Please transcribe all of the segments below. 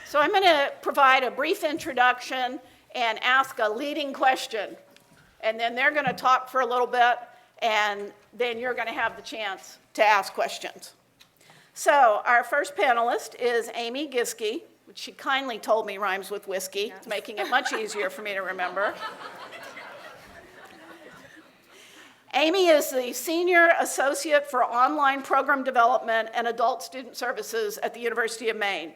So I'm going to provide a brief introduction and ask a leading question. And then they're going to talk for a little bit, and then you're going to have the chance to ask questions. So our first panelist is Amy Giske, which she kindly told me rhymes with whiskey. Yes. It's making it much easier for me to remember. Amy is the Senior Associate for Online Program Development and Adult Student Services at the University of Maine.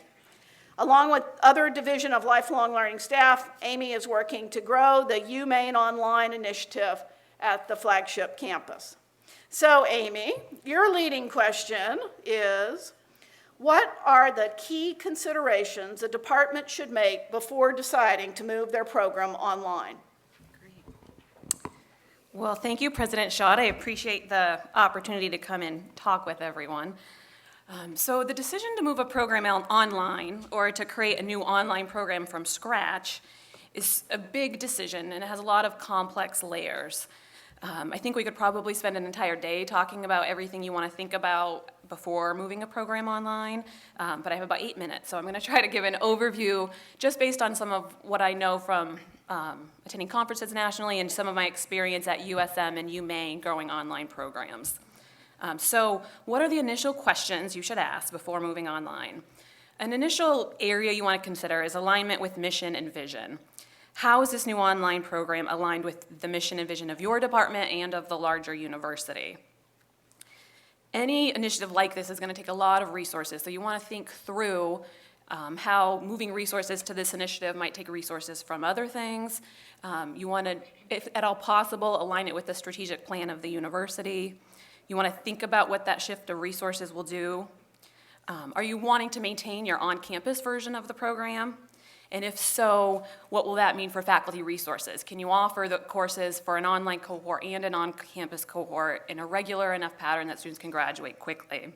Along with other Division of Lifelong Learning staff, Amy is working to grow the UMaine Online initiative at the flagship campus. So Amy, your leading question is, what are the key considerations a department should make before deciding to move their program online? Well, thank you, President Schott. I appreciate the opportunity to come and talk with everyone. So the decision to move a program online or to create a new online program from scratch is a big decision, and it has a lot of complex layers. I think we could probably spend an entire day talking about everything you want to think about before moving a program online, but I have about 8 minutes, so I'm going to try to give an overview just based on some of what I know from attending conferences nationally and some of my experience at USM and UMaine growing online programs. So what are the initial questions you should ask before moving online? An initial area you want to consider is alignment with mission and vision. How is this new online program aligned with the mission and vision of your department and of the larger university? Any initiative like this is going to take a lot of resources, so you want to think through how moving resources to this initiative might take resources from other things. You want to, if at all possible, align it with the strategic plan of the university. You want to think about what that shift of resources will do. Are you wanting to maintain your on-campus version of the program? And if so, what will that mean for faculty resources? Can you offer the courses for an online cohort and an on-campus cohort in a regular enough pattern that students can graduate quickly?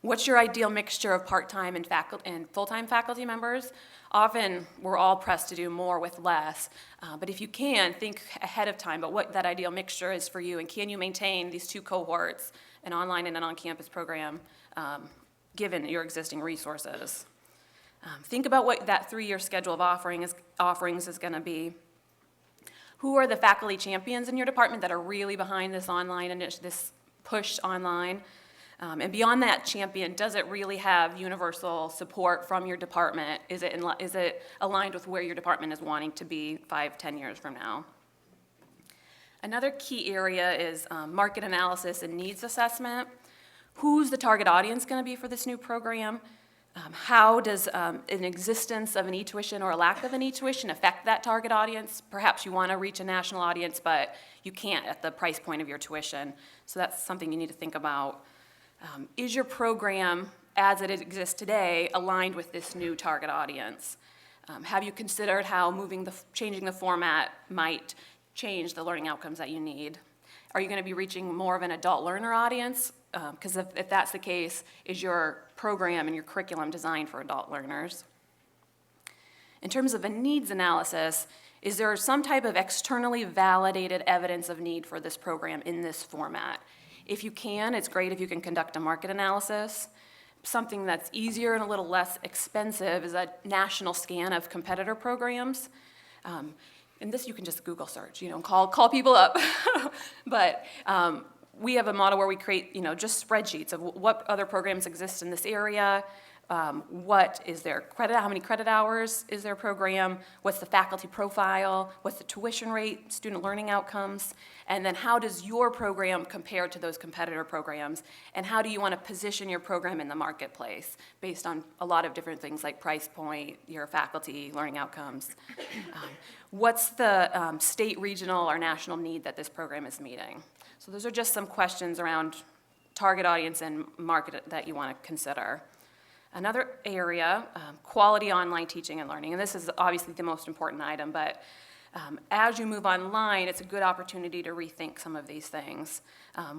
What's your ideal mixture of part-time and full-time faculty members? Often, we're all pressed to do more with less, but if you can, think ahead of time about what that ideal mixture is for you, and can you maintain these two cohorts, an online and an on-campus program, given your existing resources? Think about what that 3-year schedule of offerings is going to be. Who are the faculty champions in your department that are really behind this online and this push online? And beyond that champion, does it really have universal support from your department? Is it aligned with where your department is wanting to be 5-10 years from now? Another key area is market analysis and needs assessment. Who's the target audience going to be for this new program? How does an existence of an e-tuition or a lack of an e-tuition affect that target audience? Perhaps you want to reach a national audience, but you can't at the price point of your tuition. So that's something you need to think about. Is your program, as it exists today, aligned with this new target audience? Have you considered how changing the format might change the learning outcomes that you need? Are you going to be reaching more of an adult learner audience? Because if that's the case, is your program and your curriculum designed for adult learners? In terms of a needs analysis, is there some type of externally validated evidence of need for this program in this format? If you can, it's great if you can conduct a market analysis. Something that's easier and a little less expensive is a national scan of competitor programs. And this you can just Google search, call people up. But we have a model where we create, just spreadsheets of what other programs exist in this area, what is their credit, how many credit hours is their program, what's the faculty profile, what's the tuition rate, student learning outcomes, and then how does your program compare to those competitor programs, and how do you want to position your program in the marketplace based on a lot of different things like price point, your faculty, learning outcomes. What's the state, regional, or national need that this program is meeting? So those are just some questions around target audience and market that you want to consider. Another area, quality online teaching and learning, and this is obviously the most important item, but as you move online, it's a good opportunity to rethink some of these things.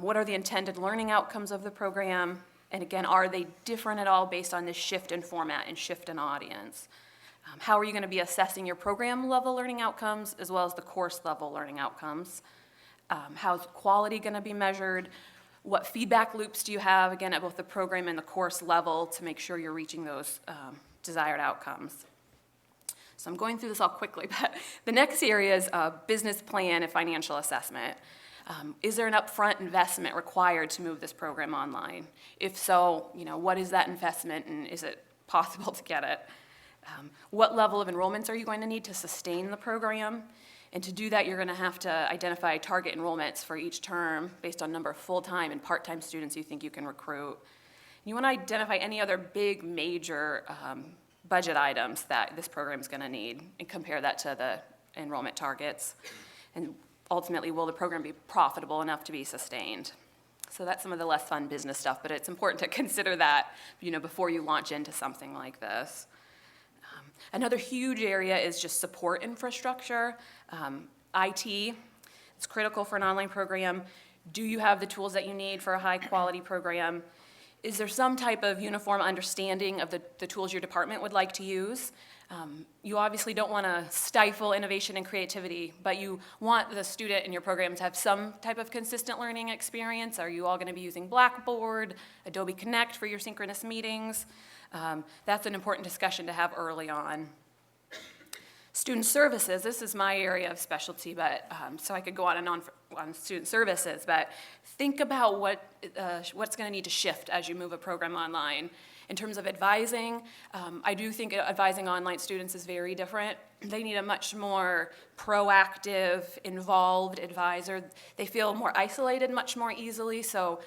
What are the intended learning outcomes of the program? And again, are they different at all based on this shift in format and shift in audience? How are you going to be assessing your program level learning outcomes as well as the course level learning outcomes? How's quality going to be measured? What feedback loops do you have, again, at both the program and the course level to make sure you're reaching those desired outcomes. So I'm going through this all quickly, but the next area is business plan and financial assessment. Is there an upfront investment required to move this program online? If so, what is that investment, and is it possible to get it? What level of enrollments are you going to need to sustain the program? And to do that, you're going to have to identify target enrollments for each term based on number of full-time and part-time students you think you can recruit. You want to identify any other big, major budget items that this program is going to need and compare that to the enrollment targets. And ultimately, will the program be profitable enough to be sustained? So that's some of the less fun business stuff, but it's important to consider that, before you launch into something like this. Another huge area is just support infrastructure. IT, it's critical for an online program. Do you have the tools that you need for a high-quality program? Is there some type of uniform understanding of the tools your department would like to use? You obviously don't want to stifle innovation and creativity, but you want the student in your program to have some type of consistent learning experience. Are you all going to be using Blackboard, Adobe Connect for your synchronous meetings? That's an important discussion to have early on. Student services, this is my area of specialty, but so I could go on and on on student services, but think about what's going to need to shift as you move a program online. In terms of advising, I do think advising online students is very different. They need a much more proactive, involved advisor. They feel more isolated much more easily, so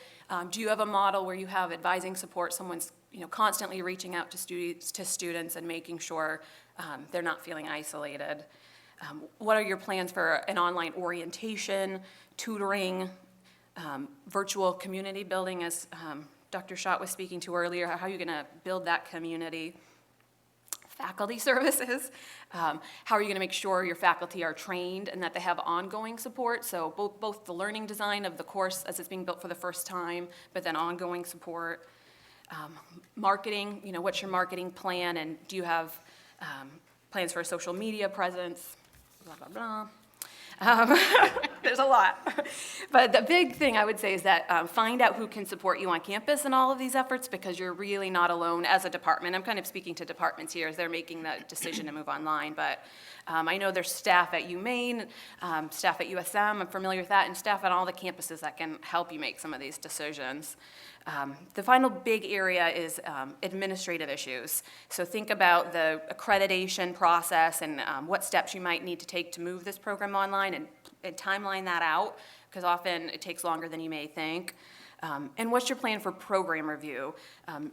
do you have a model where you have advising support, someone's constantly reaching out to students and making sure they're not feeling isolated? What are your plans for an online orientation, tutoring, virtual community building, as Dr. Schott was speaking to earlier? How are you going to build that community? Faculty services. How are you going to make sure your faculty are trained and that they have ongoing support? So both the learning design of the course as it's being built for the first time, but then ongoing support. Marketing, what's your marketing plan, and do you have plans for a social media presence? Blah, blah, blah. There's a lot. But the big thing I would say is that find out who can support you on campus in all of these efforts, because you're really not alone as a department. I'm kind of speaking to departments here as they're making the decision to move online, but I know there's staff at UMaine, staff at USM, I'm familiar with that, and staff at all the campuses that can help you make some of these decisions. The final big area is administrative issues. So think about the accreditation process and what steps you might need to take to move this program online, and timeline that out, because often it takes longer than you may think. And what's your plan for program review?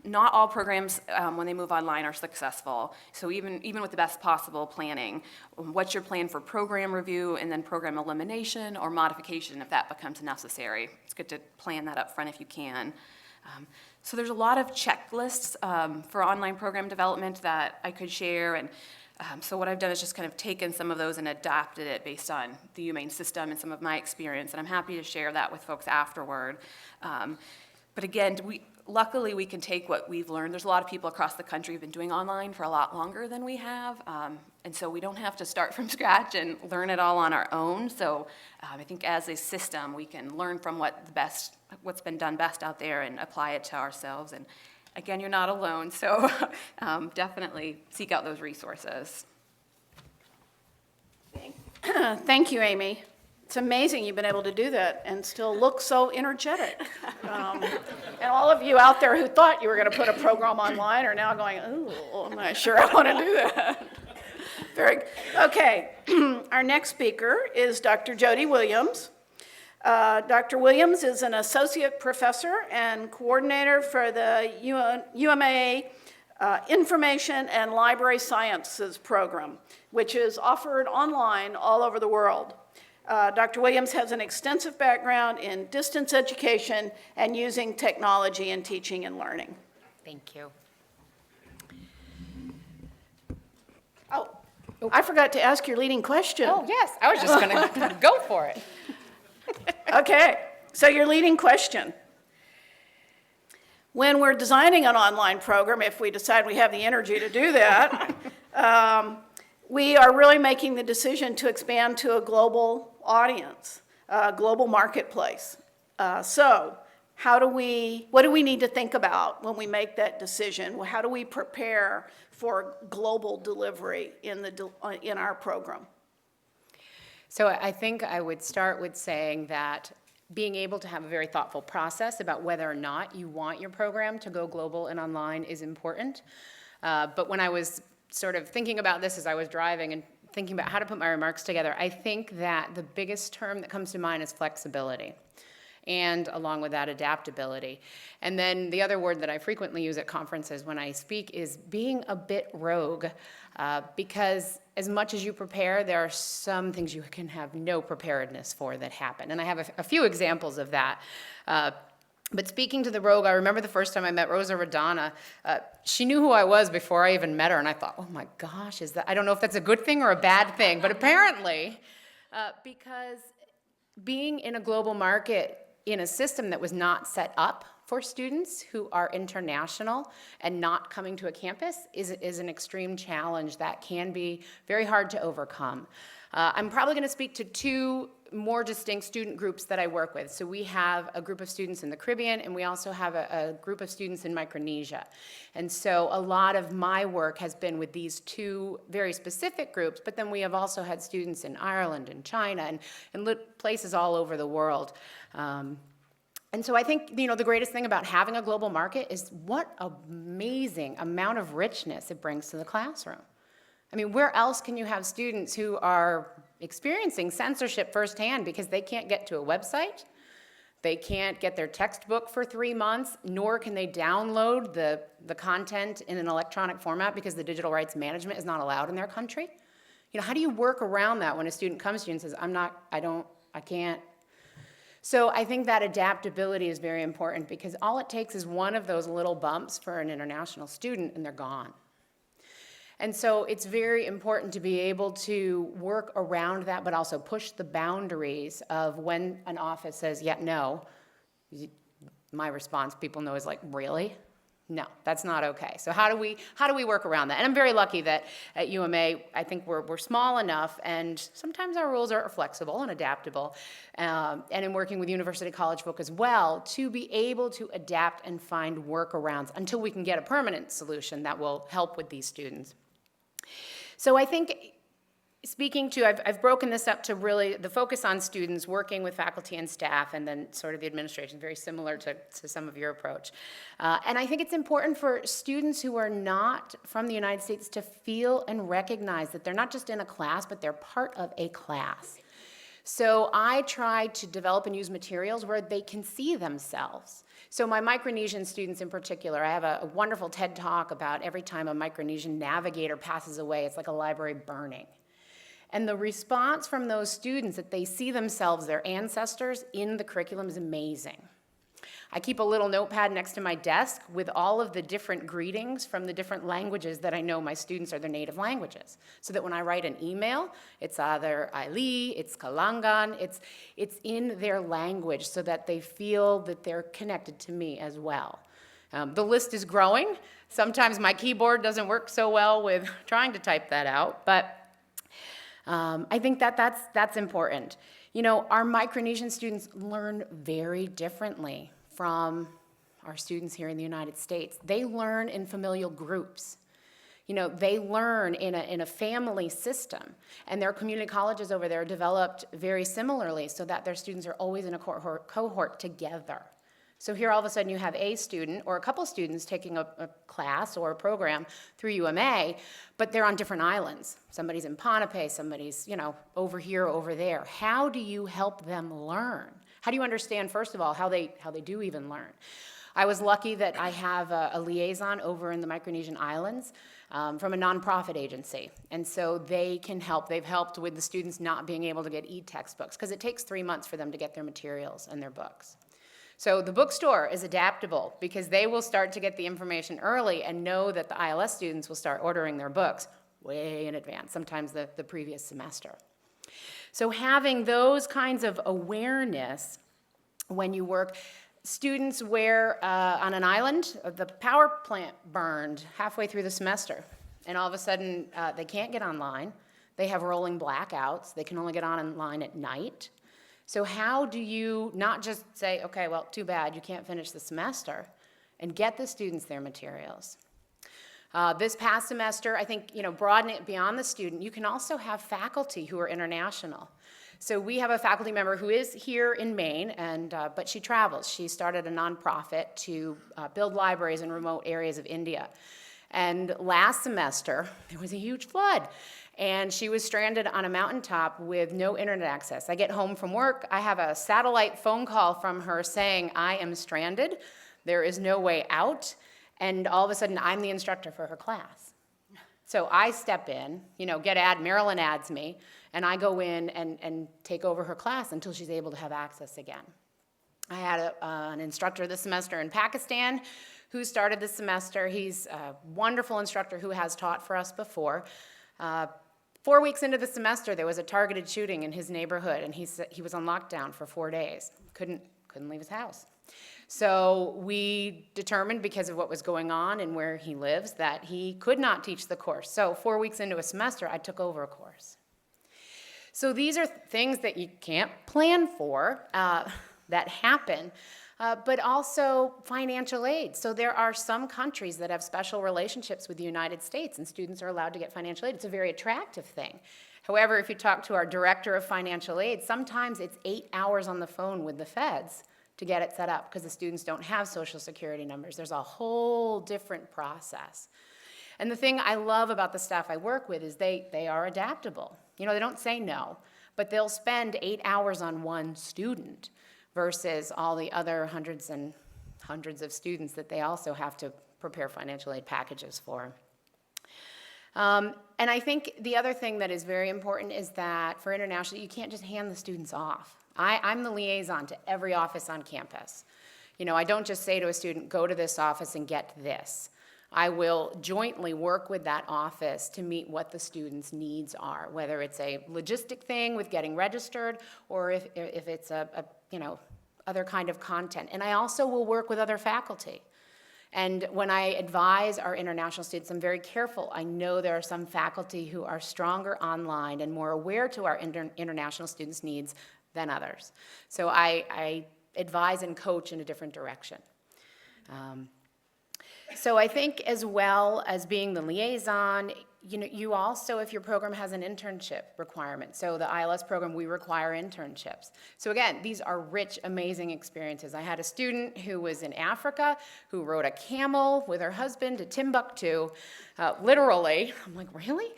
Not all programs, when they move online, are successful. So even with the best possible planning, what's your plan for program review, and then program elimination or modification if that becomes necessary? It's good to plan that up front if you can. So there's a lot of checklists for online program development that I could share, and so what I've done is just kind of taken some of those and adapted it based on the UMaine system and some of my experience, and I'm happy to share that with folks afterward. But again, luckily we can take what we've learned. There's a lot of people across the country who've been doing online for a lot longer than we have, and so we don't have to start from scratch and learn it all on our own. So I think as a system, we can learn from what's been done best out there and apply it to ourselves. And again, you're not alone, so definitely seek out those resources. Thank you, Amy. It's amazing you've been able to do that and still look so energetic. And all of you out there who thought you were going to put a program online are now going, oh, I'm not sure I want to do that. Very good. Okay, our next speaker is Dr. Jody Williams. Dr. Williams is an associate professor and coordinator for the UMA Information and Library Sciences program, which is offered online all over the world. Dr. Williams has an extensive background in distance education and using technology in teaching and learning. Thank you. Oh, I forgot to ask your leading question. Oh, yes, I was just going to go for it. Okay, so your leading question. When we're designing an online program, if we decide we have the energy to do that, we are really making the decision to expand to a global audience, a global marketplace. So what do we need to think about when we make that decision? How do we prepare for global delivery in our program? So I think I would start with saying that being able to have a very thoughtful process about whether or not you want your program to go global and online is important. But when I was sort of thinking about this as I was driving and thinking about how to put my remarks together, I think that the biggest term that comes to mind is flexibility, and along with that, adaptability. And then the other word that I frequently use at conferences when I speak is being a bit rogue, because as much as you prepare, there are some things you can have no preparedness for that happen. And I have a few examples of that. But speaking to the rogue, I remember the first time I met Rosa Radana. She knew who I was before I even met her, and I thought, oh my gosh, I don't know if that's a good thing or a bad thing, but apparently, because being in a global market in a system that was not set up for students who are international and not coming to a campus is an extreme challenge that can be very hard to overcome. I'm probably going to speak to two more distinct student groups that I work with. So we have a group of students in the Caribbean, and we also have a group of students in Micronesia. And so a lot of my work has been with these two very specific groups, but then we have also had students in Ireland and China and places all over the world. And so I think, the greatest thing about having a global market is what amazing amount of richness it brings to the classroom. I mean, where else can you have students who are experiencing censorship firsthand because they can't get to a website, they can't get their textbook for 3 months, nor can they download the content in an electronic format because the digital rights management is not allowed in their country? How do you work around that when a student comes to you and says, I can't? So I think that adaptability is very important because all it takes is one of those little bumps for an international student and they're gone. And so it's very important to be able to work around that, but also push the boundaries of when an office says, yeah, no. My response, people know, is like, really? No, that's not okay. So how do we work around that? And I'm very lucky that at UMA, I think we're small enough, and sometimes our rules are flexible and adaptable. And in working with University College Folk as well, to be able to adapt and find workarounds until we can get a permanent solution that will help with these students. So I think I've broken this up to really the focus on students, working with faculty and staff, and then sort of the administration, very similar to some of your approach. And I think it's important for students who are not from the United States to feel and recognize that they're not just in a class, but they're part of a class. So I try to develop and use materials where they can see themselves. So my Micronesian students in particular, I have a wonderful TED Talk about every time a Micronesian navigator passes away, it's like a library burning. And the response from those students that they see themselves, their ancestors, in the curriculum is amazing. I keep a little notepad next to my desk with all of the different greetings from the different languages that I know my students are their native languages. So that when I write an email, it's either Aili, it's Kalangan, it's in their language so that they feel that they're connected to me as well. The list is growing. Sometimes my keyboard doesn't work so well with trying to type that out, but I think that's important. Our Micronesian students learn very differently from our students here in the United States. They learn in familial groups. They learn in a family system, and their community colleges over there are developed very similarly so that their students are always in a cohort together. So here all of a sudden you have a student or a couple students taking a class or a program through UMA, but they're on different islands. Somebody's in Ponape, somebody's, over here, over there. How do you help them learn? How do you understand, first of all, how they do even learn? I was lucky that I have a liaison over in the Micronesian Islands from a nonprofit agency. And so they can help. They've helped with the students not being able to get e-textbooks because it takes 3 months for them to get their materials and their books. So the bookstore is adaptable because they will start to get the information early and know that the ILS students will start ordering their books way in advance, sometimes the previous semester. So having those kinds of awareness when you work, students where on an island, the power plant burned halfway through the semester, and all of a sudden they can't get online. They have rolling blackouts. They can only get online at night. So how do you not just say, okay, well, too bad, you can't finish the semester, and get the students their materials? This past semester, I think, broaden it beyond the student. You can also have faculty who are international. So we have a faculty member who is here in Maine, but she travels. She started a nonprofit to build libraries in remote areas of India. And last semester, there was a huge flood, and she was stranded on a mountaintop with no internet access. I get home from work, I have a satellite phone call from her saying, I am stranded, there is no way out, and all of a sudden, I'm the instructor for her class. So I step in, Marilyn adds me, and I go in and take over her class until she's able to have access again. I had an instructor this semester in Pakistan who started this semester. He's a wonderful instructor who has taught for us before. 4 weeks into the semester, there was a targeted shooting in his neighborhood, and he was on lockdown for 4 days. Couldn't leave his house. So we determined, because of what was going on and where he lives, that he could not teach the course. So 4 weeks into a semester, I took over a course. So these are things that you can't plan for, that happen, but also financial aid. So there are some countries that have special relationships with the United States, and students are allowed to get financial aid. It's a very attractive thing. However, if you talk to our director of financial aid, sometimes it's 8 hours on the phone with the feds to get it set up because the students don't have Social Security numbers. There's a whole different process. And the thing I love about the staff I work with is they are adaptable. They don't say no, but they'll spend 8 hours on one student versus all the other hundreds and hundreds of students that they also have to prepare financial aid packages for. And I think the other thing that is very important is that for international, you can't just hand the students off. I'm the liaison to every office on campus. I don't just say to a student, go to this office and get this. I will jointly work with that office to meet what the students' needs are, whether it's a logistic thing with getting registered or if it's other kind of content. And I also will work with other faculty. And when I advise our international students, I'm very careful. I know there are some faculty who are stronger online and more aware to our international students' needs than others. So I advise and coach in a different direction. So I think as well as being the liaison, you also, if your program has an internship requirement, so the ILS program, we require internships. So again, these are rich, amazing experiences. I had a student who was in Africa who rode a camel with her husband to Timbuktu, literally. I'm like, really?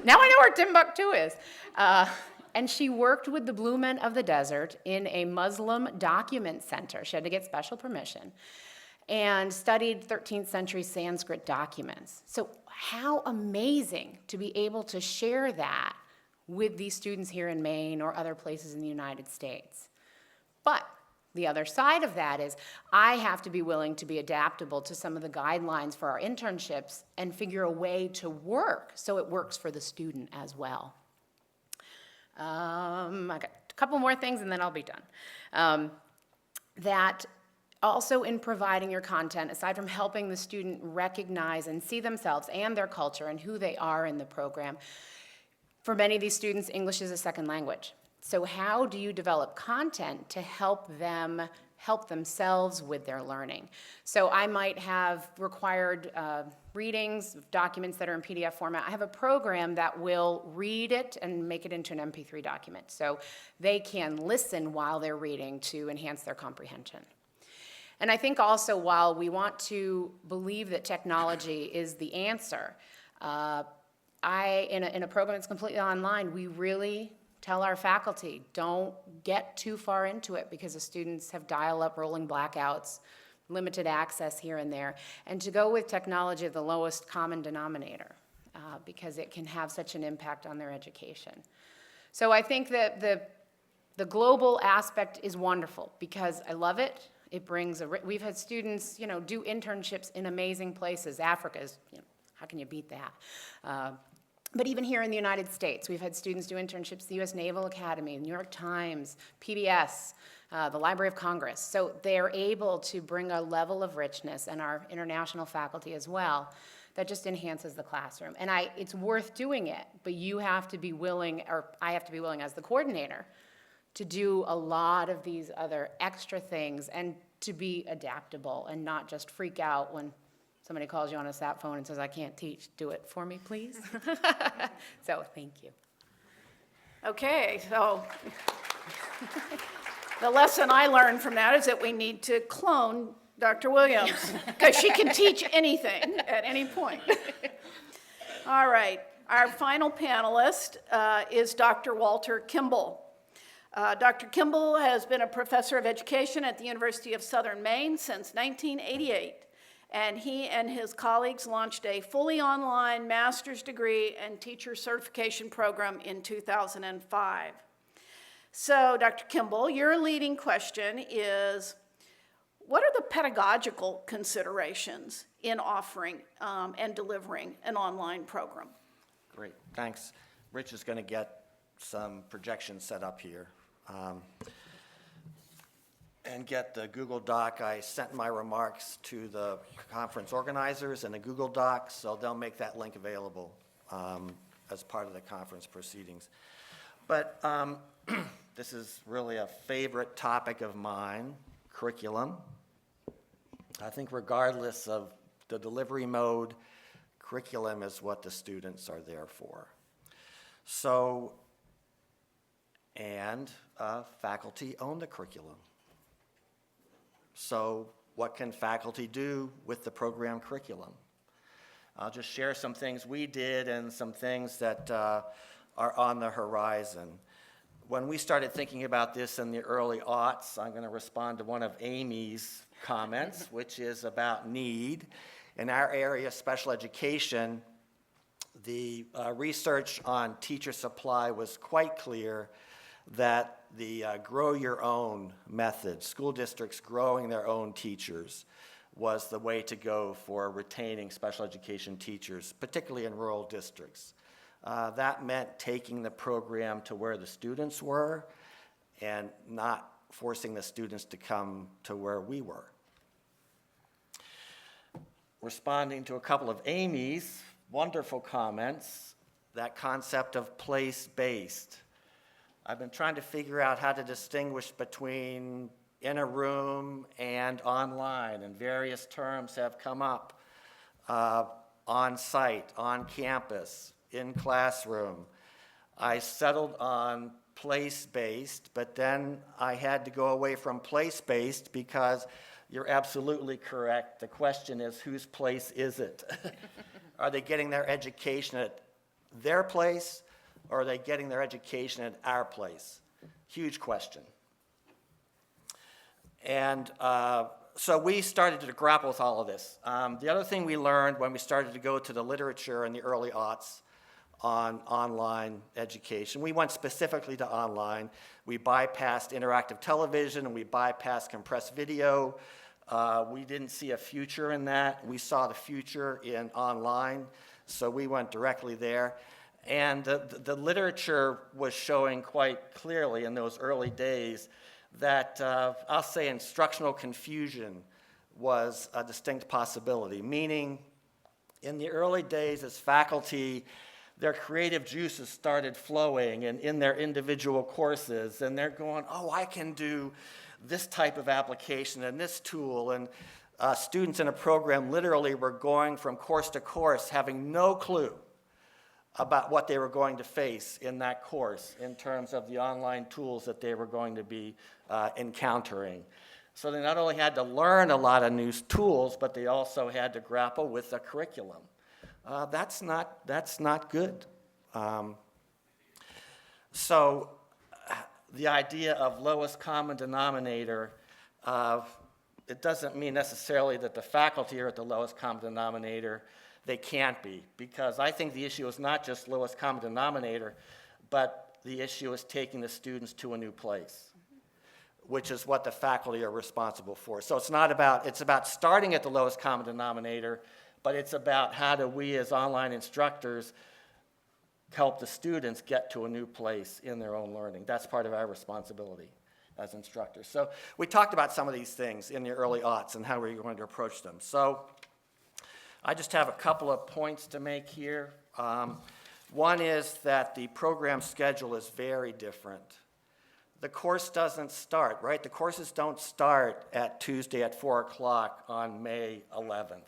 Now I know where Timbuktu is. And she worked with the Blue Men of the Desert in a Muslim document center. She had to get special permission. And studied 13th century Sanskrit documents. So how amazing to be able to share that with these students here in Maine or other places in the United States. But the other side of that is I have to be willing to be adaptable to some of the guidelines for our internships and figure a way to work so it works for the student as well. I got a couple more things and then I'll be done. That also in providing your content, aside from helping the student recognize and see themselves and their culture and who they are in the program, for many of these students, English is a second language. So how do you develop content to help them help themselves with their learning? So I might have required readings of documents that are in PDF format. I have a program that will read it and make it into an MP3 document. So they can listen while they're reading to enhance their comprehension. And I think also while we want to believe that technology is the answer, in a program that's completely online, we really tell our faculty, don't get too far into it because the students have dial-up rolling blackouts, limited access here and there, and to go with technology of the lowest common denominator because it can have such an impact on their education. So I think that the global aspect is wonderful because I love it. It brings we've had students, do internships in amazing places. Africa is, how can you beat that? But even here in the United States, we've had students do internships at the U.S. Naval Academy, New York Times, PBS, the Library of Congress. So they're able to bring a level of richness, and our international faculty as well, that just enhances the classroom. And it's worth doing it, but you have to be willing, or I have to be willing as the coordinator, to do a lot of these other extra things and to be adaptable and not just freak out when somebody calls you on a sat phone and says, I can't teach, do it for me, please. So thank you. Okay, so the lesson I learned from that is that we need to clone Dr. Williams, because she can teach anything at any point. All right, our final panelist is Dr. Walter Kimble. Dr. Kimble has been a professor of education at the University of Southern Maine since 1988, and he and his colleagues launched a fully online master's degree and teacher certification program in 2005. So, Dr. Kimble, your leading question is, what are the pedagogical considerations in offering and delivering an online program? Great, thanks. Rich is going to get some projections set up here. And get the Google Doc. I sent my remarks to the conference organizers in a Google Doc, so they'll make that link available as part of the conference proceedings. But this is really a favorite topic of mine, curriculum. I think regardless of the delivery mode, curriculum is what the students are there for. So, and faculty own the curriculum. So what can faculty do with the program curriculum? I'll just share some things we did and some things that are on the horizon. When we started thinking about this in the early aughts, I'm going to respond to one of Amy's comments, which is about need. In our area, special education, the research on teacher supply was quite clear that the grow your own method, school districts growing their own teachers, was the way to go for retaining special education teachers, particularly in rural districts. That meant taking the program to where the students were and not forcing the students to come to where we were. Responding to a couple of Amy's wonderful comments, that concept of place-based. I've been trying to figure out how to distinguish between in a room and online, and various terms have come up on site, on campus, in classroom. I settled on place-based, but then I had to go away from place-based because you're absolutely correct. The question is, whose place is it? Are they getting their education at their place, or are they getting their education at our place? Huge question. And so we started to grapple with all of this. The other thing we learned when we started to go to the literature in the early aughts on online education, we went specifically to online. We bypassed interactive television and we bypassed compressed video. We didn't see a future in that. We saw the future in online, so we went directly there. And the literature was showing quite clearly in those early days that, I'll say, instructional confusion was a distinct possibility, meaning in the early days as faculty, their creative juices started flowing and in their individual courses, and they're going, oh, I can do this type of application and this tool, and students in a program literally were going from course to course having no clue about what they were going to face in that course in terms of the online tools that they were going to be encountering. So they not only had to learn a lot of new tools, but they also had to grapple with the curriculum. That's not good. So the idea of lowest common denominator, it doesn't mean necessarily that the faculty are at the lowest common denominator. They can't be, because I think the issue is not just lowest common denominator, but the issue is taking the students to a new place, which is what the faculty are responsible for. So it's about starting at the lowest common denominator, but it's about how do we as online instructors help the students get to a new place in their own learning. That's part of our responsibility as instructors. So we talked about some of these things in the early aughts and how we're going to approach them. So I just have a couple of points to make here. One is that the program schedule is very different the course doesn't start, right? The courses don't start at Tuesday at 4 o'clock on May 11th.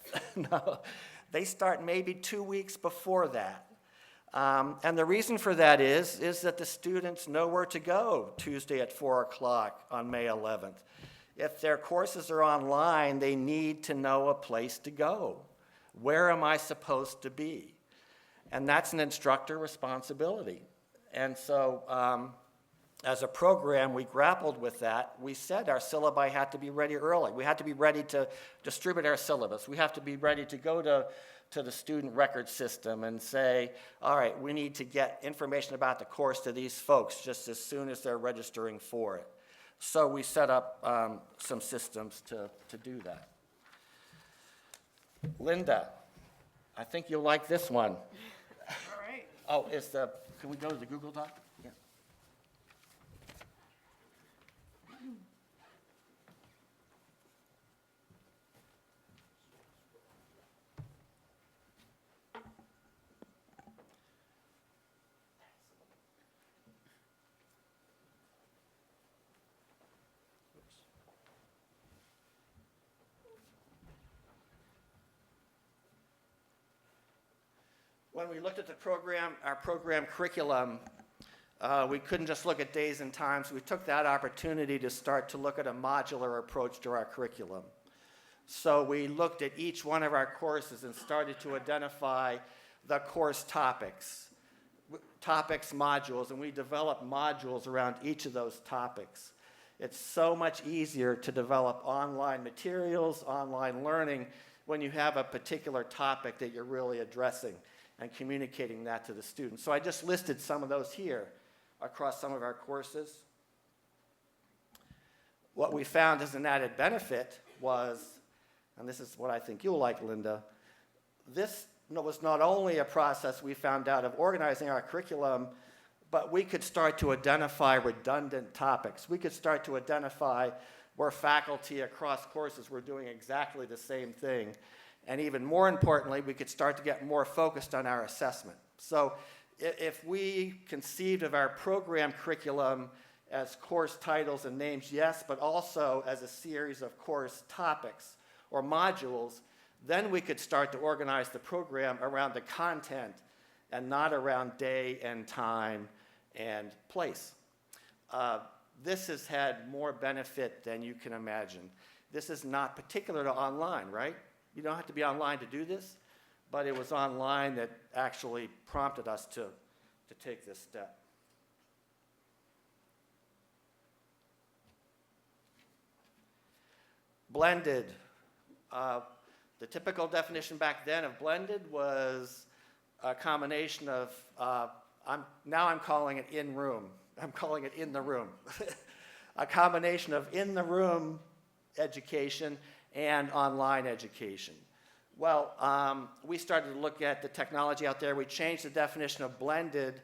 No, they start maybe 2 weeks before that. And the reason for that is that the students know where to go Tuesday at 4 o'clock on May 11th. If their courses are online, they need to know a place to go. Where am I supposed to be? And that's an instructor responsibility. And so as a program, we grappled with that. We said our syllabi had to be ready early. We had to be ready to distribute our syllabus. We have to be ready to go to the student record system and say, all right, we need to get information about the course to these folks just as soon as they're registering for it. So we set up some systems to do that. Linda, I think you'll like this one. All right. Oh, can we go to the Google Doc? Yeah. When we looked at the program, our program curriculum, we couldn't just look at days and times. We took that opportunity to start to look at a modular approach to our curriculum. So we looked at each one of our courses and started to identify the course topics, modules, and we developed modules around each of those topics. It's so much easier to develop online materials, online learning, when you have a particular topic that you're really addressing and communicating that to the students. So I just listed some of those here across some of our courses. What we found as an added benefit was, and this is what I think you'll like, Linda, this was not only a process we found out of organizing our curriculum, but we could start to identify redundant topics. We could start to identify where faculty across courses were doing exactly the same thing. And even more importantly, we could start to get more focused on our assessment. So if we conceived of our program curriculum as course titles and names, yes, but also as a series of course topics or modules, then we could start to organize the program around the content and not around day and time and place. This has had more benefit than you can imagine. This is not particular to online, right? You don't have to be online to do this, but it was online that actually prompted us to take this step. Blended. The typical definition back then of blended was a combination of, now I'm calling it in-room. I'm calling it in the room. A combination of in-the-room education and online education. Well, we started to look at the technology out there. We changed the definition of blended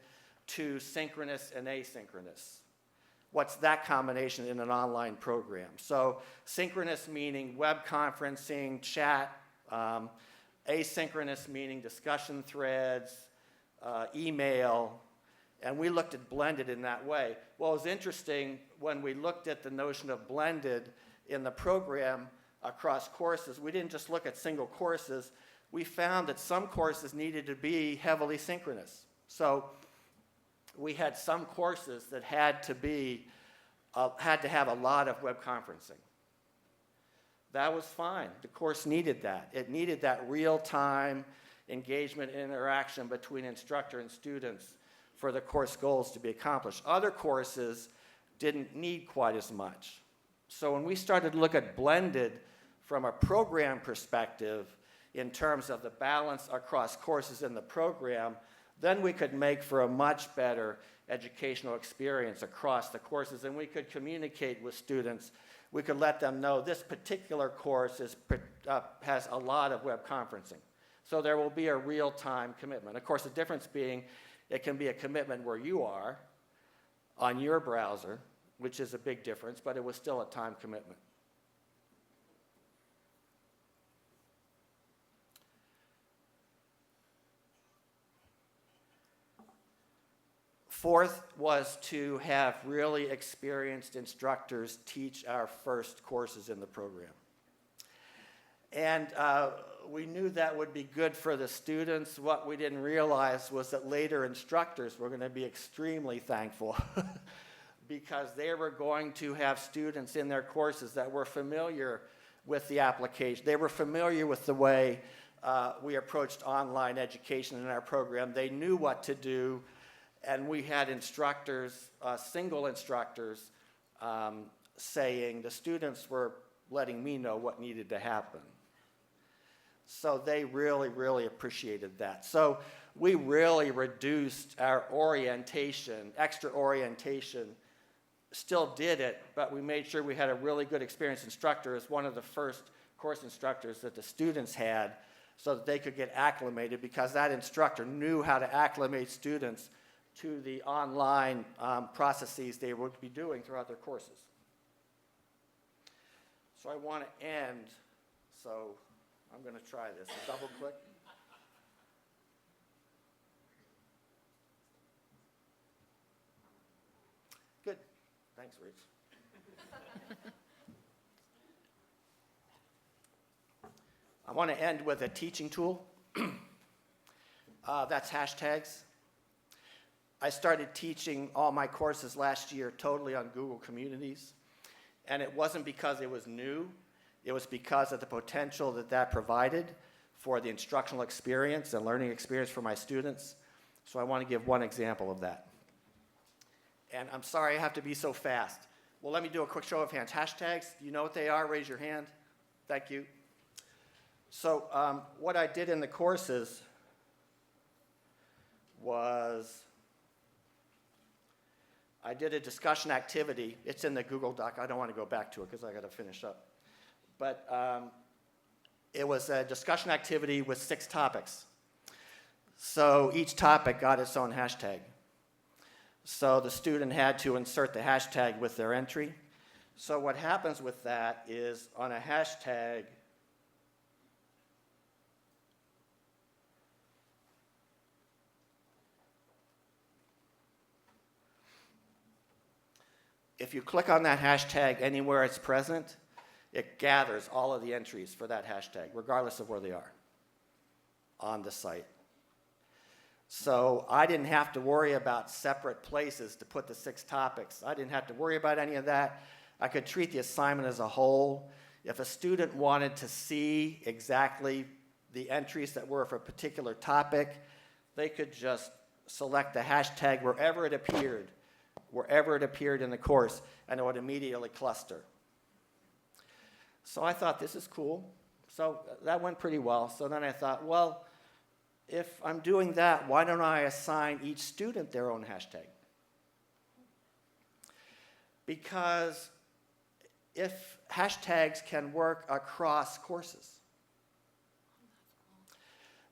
to synchronous and asynchronous. What's that combination in an online program? So synchronous meaning web conferencing, chat, asynchronous meaning discussion threads, email, and we looked at blended in that way. Well, it was interesting when we looked at the notion of blended in the program across courses. We didn't just look at single courses. We found that some courses needed to be heavily synchronous. So we had some courses that had to have a lot of web conferencing. That was fine. The course needed that. It needed that real-time engagement and interaction between instructor and students for the course goals to be accomplished. Other courses didn't need quite as much. So when we started to look at blended from a program perspective in terms of the balance across courses in the program, then we could make for a much better educational experience across the courses, and we could communicate with students. We could let them know this particular course has a lot of web conferencing. So there will be a real-time commitment. Of course, the difference being it can be a commitment where you are on your browser, which is a big difference, but it was still a time commitment. Fourth was to have really experienced instructors teach our first courses in the program. And we knew that would be good for the students. What we didn't realize was that later instructors were going to be extremely thankful because they were going to have students in their courses that were familiar with the application. They were familiar with the way we approached online education in our program. They knew what to do, and we had instructors, single instructors, saying the students were letting me know what needed to happen. So they really, really appreciated that. So we really reduced our orientation, extra orientation, still did it, but we made sure we had a really good experienced instructor as one of the first course instructors that the students had so that they could get acclimated, because that instructor knew how to acclimate students to the online processes they would be doing throughout their courses. So I want to end, so I'm going to try this. Double click. Good. Thanks, Rich. I want to end with a teaching tool. That's hashtags. I started teaching all my courses last year totally on Google Communities, and it wasn't because it was new. It was because of the potential that that provided for the instructional experience and learning experience for my students. So I want to give one example of that. And I'm sorry I have to be so fast. Well, let me do a quick show of hands. Hashtags, do you know what they are? Raise your hand. Thank you. So what I did in the courses was I did a discussion activity. It's in the Google Doc. I don't want to go back to it because I got to finish up. But it was a discussion activity with 6 topics. So each topic got its own hashtag. So the student had to insert the hashtag with their entry. So what happens with that is on a hashtag, if you click on that hashtag anywhere it's present, it gathers all of the entries for that hashtag, regardless of where they are on the site. So I didn't have to worry about separate places to put the 6 topics. I didn't have to worry about any of that. I could treat the assignment as a whole. If a student wanted to see exactly the entries that were for a particular topic, they could just select the hashtag wherever it appeared in the course, and it would immediately cluster. So I thought, this is cool. So that went pretty well. So then I thought, well, if I'm doing that, why don't I assign each student their own hashtag? Because if hashtags can work across courses.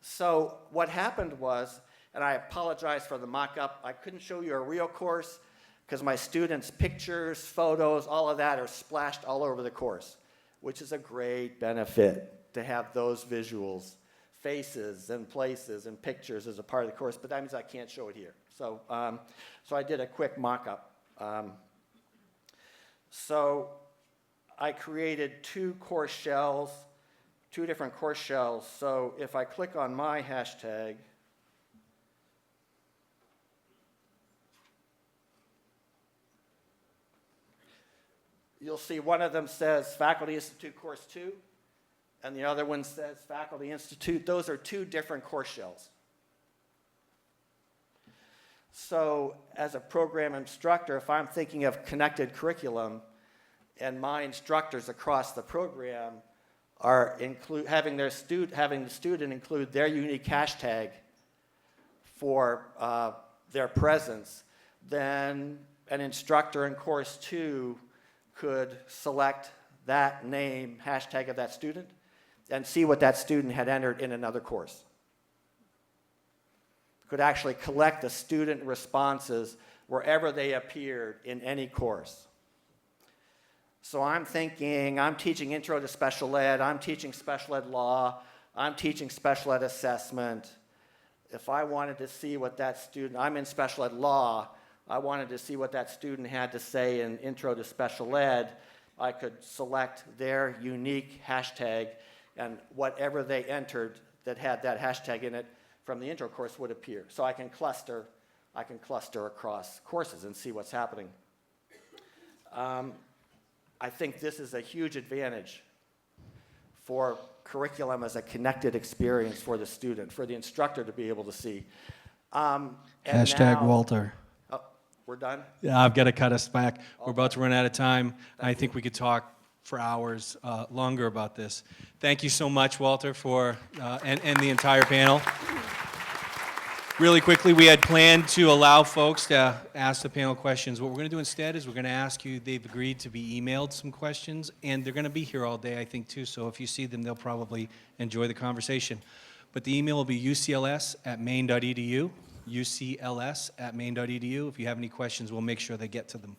So what happened was, and I apologize for the mock-up, I couldn't show you a real course because my students' pictures, photos, all of that are splashed all over the course, which is a great benefit to have those visuals, faces and places and pictures as a part of the course, but that means I can't show it here. So, so I did a quick mock-up. So I created 2 course shells, 2 different course shells. So if I click on my hashtag, you'll see one of them says Faculty Institute Course 2, and the other one says Faculty Institute. Those are 2 different course shells. So as a program instructor, if I'm thinking of connected curriculum and my instructors across the program are having the student include their unique hashtag for their presence, then an instructor in Course 2 could select that name, hashtag of that student, and see what that student had entered in another course. Could actually collect the student responses wherever they appeared in any course. So I'm thinking, I'm teaching Intro to Special Ed, I'm teaching Special Ed Law, I'm teaching Special Ed Assessment. If I wanted to see what that student, I'm in Special Ed Law, I wanted to see what that student had to say in Intro to Special Ed, I could select their unique hashtag, and whatever they entered that had that hashtag in it from the intro course would appear. So I can cluster across courses and see what's happening. I think this is a huge advantage for curriculum as a connected experience for the student, for the instructor to be able to see. Hashtag Walter. Oh, we're done? Yeah, I've got to cut us back. We're about to run out of time. I think we could talk for hours longer about this. Thank you so much, Walter, and the entire panel. Really quickly, we had planned to allow folks to ask the panel questions. What we're going to do instead is we're going to ask you, they've agreed to be emailed some questions, and they're going to be here all day, I think, too. So if you see them, they'll probably enjoy the conversation. But the email will be ucls@maine.edu, ucls@maine.edu. If you have any questions, we'll make sure they get to them.